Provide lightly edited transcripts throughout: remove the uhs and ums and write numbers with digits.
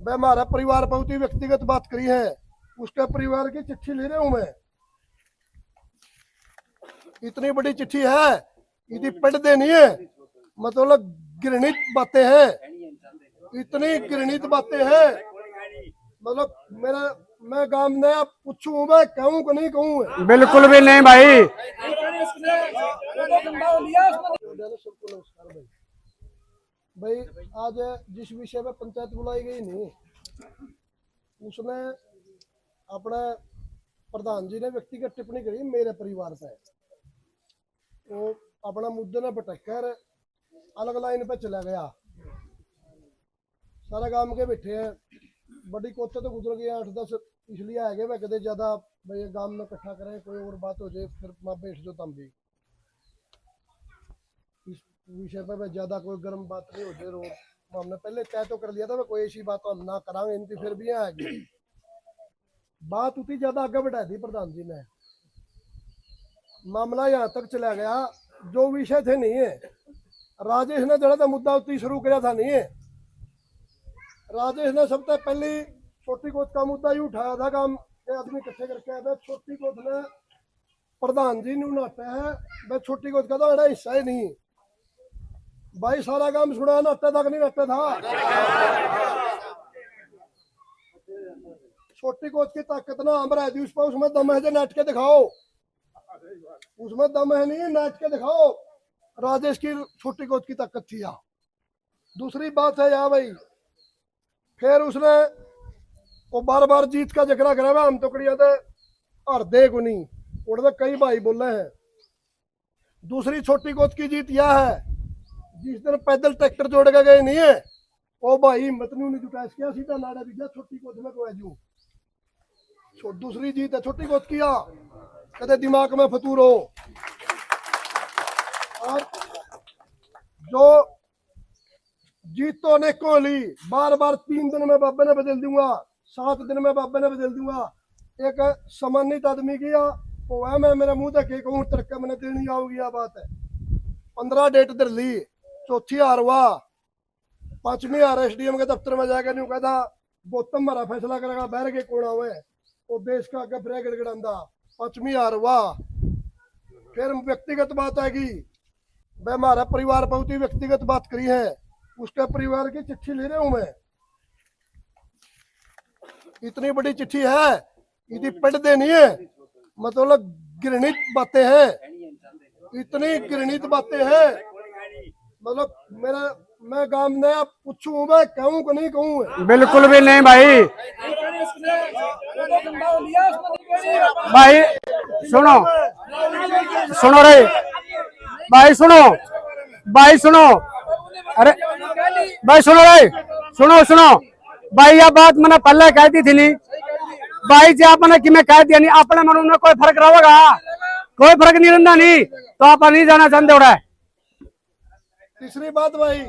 मैं हमारा परिवार बहुत ही व्यक्तिगत बात करी है, उसके परिवार की चिट्ठी ले रहा हूं मैं। इतनी बड़ी चिट्ठी है, यदि पढ़ देनी है मतलब घृणित बातें हैं, इतनी घृणित बातें हैं। मतलब मेरा मैं गांव नया पूछूं, मैं कहूं कि नहीं कहूं? बिल्कुल भी नहीं भाई। भाई आज जिस विषय में पंचायत बुलाई गई नहीं, उसने अपने प्रधान जी ने व्यक्तिगत टिप्पणी करी मेरे परिवार पे। वो अपना मुद्दे ने भटक कर अलग लाइन पे चला गया। सारा गांव के बैठे हैं, बड़ी कोते तो गुजर गया 8-10, इसलिए आ गए। मैं कदे ज्यादा भाई गांव में इकट्ठा करें, कोई और बात हो जाए फिर मैं बैठ जो तम भी इस विषय पे मैं ज्यादा कोई गर्म बात नहीं हो जाए। रोड हमने पहले तय तो कर लिया था, मैं कोई ऐसी बात हम ना करांगे इनकी, फिर भी यहाँ आ गई बात उतनी ज्यादा आगे बढ़ा दी प्रधान जी ने। मामला यहाँ तक चला गया, जो विषय थे नहीं है राजेश ने जड़ा था मुद्दा उतनी शुरू किया था नहीं है। राजेश ने सबसे पहले छोटी कोच का मुद्दा ही उठाया था, काम के आदमी इकट्ठे करके आए थे। छोटी कोच ने प्रधान जी ने नाटा है, वह छोटी कोच का तो बड़ा हिस्सा ही नहीं भाई। सारा काम सुना, नाटे तक नहीं नाटे था। छोटी कोच की ताकत ना हम रह दी उस पर, उसमें दम है जो नाट के दिखाओ, उसमें दम है नहीं, नाट के दिखाओ। राजेश की छोटी कोच की ताकत थी यहाँ। दूसरी बात है यहाँ भाई, फिर उसने वो बार बार जीत का जिक्र करा, हम तो कड़िया थे हर दे को नहीं उड़ते कई भाई बोले हैं। दूसरी छोटी कोच की जीत यह है, जिस दिन पैदल ट्रैक्टर जोड़ के गए नहीं है वो भाई हिम्मत नहीं जुटा किया, सीधा नाड़ा दिखा छोटी कोच में को जू। दूसरी जीत है छोटी कोच किया, कदे दिमाग में फतूर हो। और जो जीत तो अनेकों ली, बार बार 3 दिन में बाबे ने बदल दूंगा, 7 दिन में बाबे ने बदल दूंगा। एक सम्मानित आदमी किया वो है, मैं मेरा मुंह देखे कहूँ तरक्का मैंने देनी आओगी, यह बात है। 15 डेट दर ली, चौथी हार हुआ, 5वीं हार एसडीएम के दफ्तर में जाकर नहीं कहता गौतम हमारा फैसला करेगा, बहर के कोना हुए वो देश का आगे फिर गड़गड़ांदा। 5वीं हार हुआ। फिर व्यक्तिगत बात आएगी, मैं हमारा परिवार बहुत ही व्यक्तिगत बात करी है, उसके परिवार की चिट्ठी ले रहा हूं मैं। इतनी बड़ी चिट्ठी है, यदि पढ़ देनी है मतलब घृणित बातें हैं, इतनी घृणित बातें हैं। मतलब मैं गांव नया पूछूं, मैं कहूं कि नहीं कहूं? बिल्कुल भी नहीं भाई। भाई सुनो, सुनो रे भाई, सुनो भाई, सुनो, अरे भाई सुनो रे, सुनो सुनो भाई, यह बात मैंने पहले कह दी थी नहीं भाई जी, आपने कि मैं कह दिया नहीं, अपने मन में कोई फर्क रहेगा? कोई फर्क नहीं रहता नहीं, तो आप नहीं जाना चाहते हो रहा है। तीसरी बात भाई,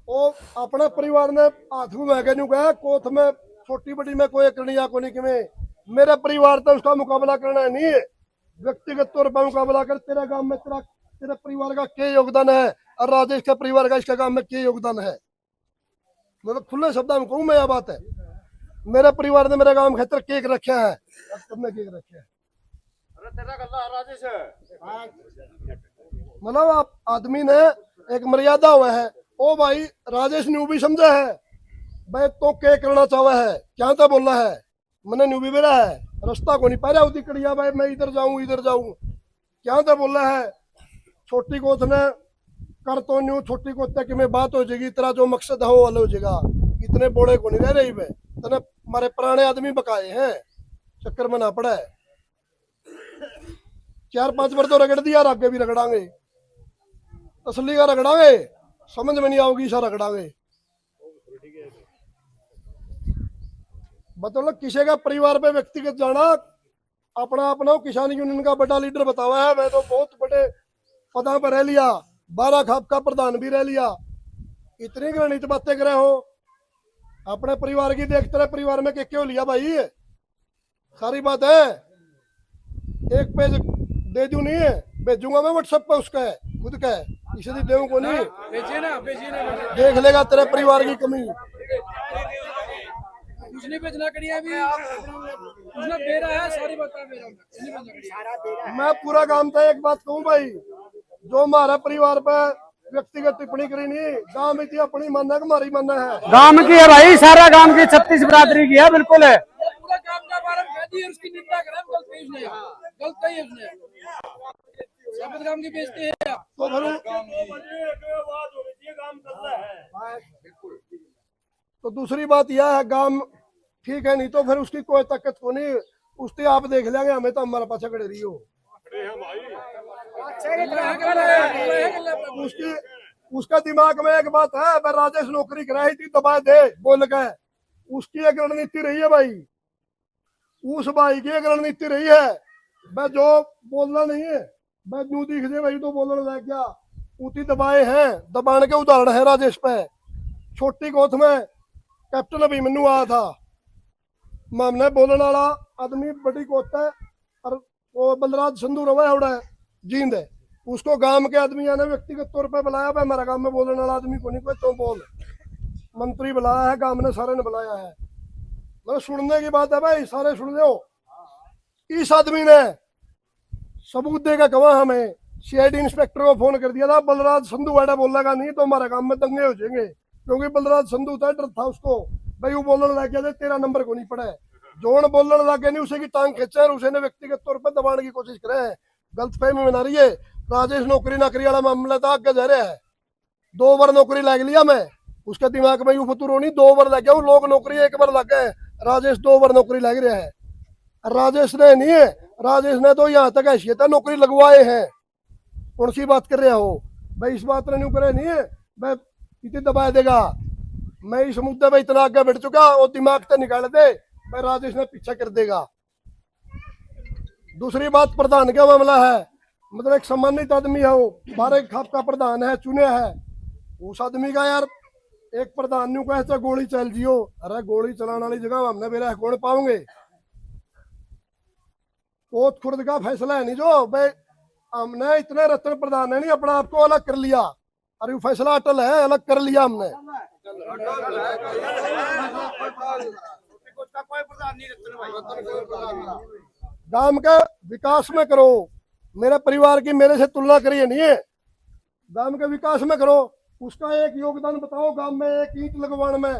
वो अपने परिवार ने हाथ में कहा कोथ में छोटी बड़ी में कोई करनिया को नहीं कि मेरा परिवार तो उसका मुकाबला करना नहीं है, व्यक्तिगत तौर पर मुकाबला कर। तेरा गांव में तेरे परिवार का क्या योगदान है और राजेश के परिवार का इसका गांव में क्या योगदान है। मतलब खुले शब्द में कहूँ मैं, यह बात है। मेरे परिवार ने मेरे गांव खेतर केक रखा है, तुमने केक रखा है, मतलब आप आदमी ने एक मर्यादा हुआ है। ओ भाई राजेश न्यू भी समझा है भाई, तो क्या करना चाहे है, क्या तो बोला है मैंने न्यू भी बेरा है, रास्ता को नहीं पा रहा उदी कड़िया भाई, मैं इधर जाऊं क्या तो बोला है। छोटी कोच ने कर तो न्यू, छोटी कोच तक में बात हो जाएगी, तेरा जो मकसद है वो अलग हो जाएगा। इतने बोड़े को नहीं रह रही है, तने हमारे पुराने आदमी बकाए हैं, चक्कर में ना पड़ा है। 4-5 बार तो रगड़ दिया, आगे भी रगड़ांगे, तसली का रगड़ांगे, समझ में नहीं आओगी सा रगड़ांगे। मतलब किसी का परिवार पे व्यक्तिगत जाना, अपना अपना किसान यूनियन का बड़ा लीडर बतावा है, मैं तो बहुत बड़े पदा पर रह लिया, 12 खाप का प्रधान भी रह लिया, इतनी घृणित बातें करे हो। अपने परिवार की देखते रहे, परिवार में क्यों लिया भाई, सारी बात है। एक पेज दे दू नहीं है, भेजूंगा मैं व्हाट्सएप पे, उसका है खुद का है, इसे देव को नहीं, देख लेगा तेरे परिवार की कमी। नहीं बेचना कड़िया भी उसने दे रहा है सारी बता मेरा नहीं बेचना कड़िया। मैं पूरा काम था। एक बात कहूँ भाई, जो हमारा परिवार पे व्यक्तिगत टिप्पणी करी नहीं, गांव में थी अपनी मानना है, हमारी मानना है। गांव की है भाई, सारा गांव की 36 बिरादरी की है, बिल्कुल है। पूरा काम का बारे में कह दी उसकी निंदा करें, गलत कही उसने, गलत कही उसने, साबित काम की बेचते हैं। तो फिर तो दूसरी बात यह है, गांव ठीक है, नहीं तो फिर उसकी कोई ताकत को नहीं, उससे आप देख लेंगे, हमें तो हमारा पाछा खड़े रही हो। उसकी उसका दिमाग में एक बात है, मैं राजेश नौकरी कराई थी दबा दे बोल के, उसकी एक रणनीति रही है भाई, उस भाई की एक रणनीति रही है। मैं जो बोलना नहीं है, मैं न्यू दिख दे भाई तो बोलने लग गया, उती दबाए हैं, दबाने के उदाहरण है राजेश पे। छोटी गोथ में कैप्टन अभिमन्यु आया था, मामने बोलने वाला आदमी बड़ी गोत है, और वो बलराज संधू रवा है जींद है, उसको गांव के आदमी ने व्यक्तिगत तौर पे बुलाया, भाई मेरा गांव में बोलने वाला आदमी को नहीं कोई तो बोल, मंत्री बुलाया है, गांव ने सारे ने बुलाया है। मतलब सुनने की बात है भाई, सारे सुन लो। इस आदमी ने सबूत देगा गवाह हमें, सीआईडी इंस्पेक्टर को फोन कर दिया था, बलराज संधू वाड़ा बोलेगा नहीं तो हमारे काम में दंगे हो जाएंगे, क्योंकि बलराज संधू था, डर था उसको, भाई वो बोलने लग गया तेरा नंबर को नहीं पड़ा है, जोन बोलने लग गया नहीं, उसे की टांग खींचे और उसे ने व्यक्तिगत तौर पर दबाने की कोशिश करे। गलत फहमी बना रही है। राजेश नौकरी नाकरी वाला मामला था, आगे जा रहा है। 2 बार नौकरी लग लिया मैं, उसके दिमाग में यू फतूर होनी, 2 बार लग गया, वो लोग नौकरी 1 बार लग गए, राजेश 2 बार नौकरी लग रहा है। राजेश ने नहीं है, राजेश ने तो यहाँ तक हैसियत है नौकरी लगवाए हैं, कौन सी बात कर रहे हो भाई, इस बात ने न्यू करे नहीं है, मैं इतनी दबा देगा, मैं इस मुद्दे पे इतना आगे बढ़ चुका, और दिमाग से निकाल दे, मैं राजेश ने पीछा कर देगा। दूसरी बात प्रधान का मामला है, मतलब एक सम्मानित आदमी है, वो 12 खाप का प्रधान है, चुने है, उस आदमी का यार एक प्रधान न्यू कहे गोली चल जियो, अरे गोली चलाने वाली जगह हमने मेरा कौन पाओगे। कोट खुर्द का फैसला है नहीं जो भाई, हमने इतने रत्न प्रधान है नहीं अपना आपको अलग कर लिया, अरे फैसला अटल है, अलग कर लिया हमने। गांव के विकास में करो, मेरे परिवार की मेरे से तुलना करिए नहीं है, गांव के विकास में करो, उसका एक योगदान बताओ गांव में, एक ईंट लगवाने में,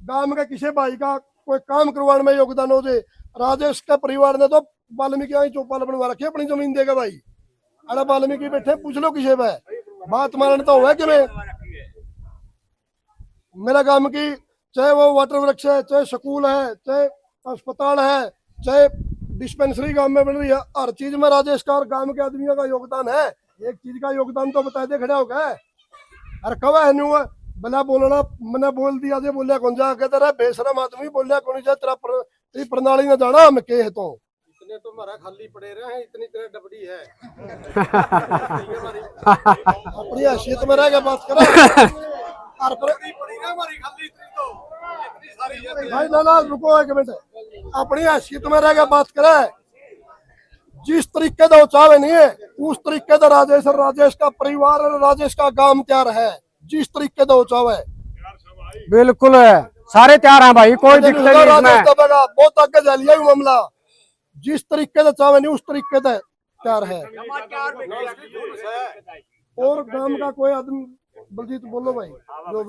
गांव के किसी भाई का कोई काम करवाने में योगदान हो जाए। राजेश के परिवार ने तो वाल्मीकि चौपाल बनवा रखी, अपनी जमीन देगा भाई, अरे वाल्मीकि बैठे पूछ लो किसी पे, बात मारने तो हुआ कि मैं मेरा गांव की, चाहे वो वाटर वृक्ष है, चाहे स्कूल है, चाहे अस्पताल है, चाहे डिस्पेंसरी गांव में बन रही है, हर चीज में राजेश का और गांव के आदमियों का योगदान है। एक चीज का योगदान तो बता दे खड़े हो गए, अरे कवा है न्यू भला बोलना, मैंने बोल दिया जे बोलिया कौन जा, कहते रहे बेशरम आदमी बोलिया कौन जा, तेरी प्रणाली न जाना हम के है, तो इतने तो हमारा खाली पड़े रहे हैं, इतनी तेरे डबडी है। अपनी हैसियत में रह के बात करा भाई, ना रुको एक मिनट, अपनी हैसियत में रह के बात करे, जिस तरीके का चावे नहीं है उस तरीके का राजेश और राजेश का परिवार और राजेश का गांव तैयार है, जिस तरीके का चावे बिल्कुल है, सारे तैयार हैं भाई, कोई दिक्कत नहीं राजेश इसमें। दबेगा, बहुत आगे जा लिया मामला, जिस तरीके का चावे नहीं उस तरीके का तैयार है। और गांव का कोई आदमी, बलजीत बोलो भाई जो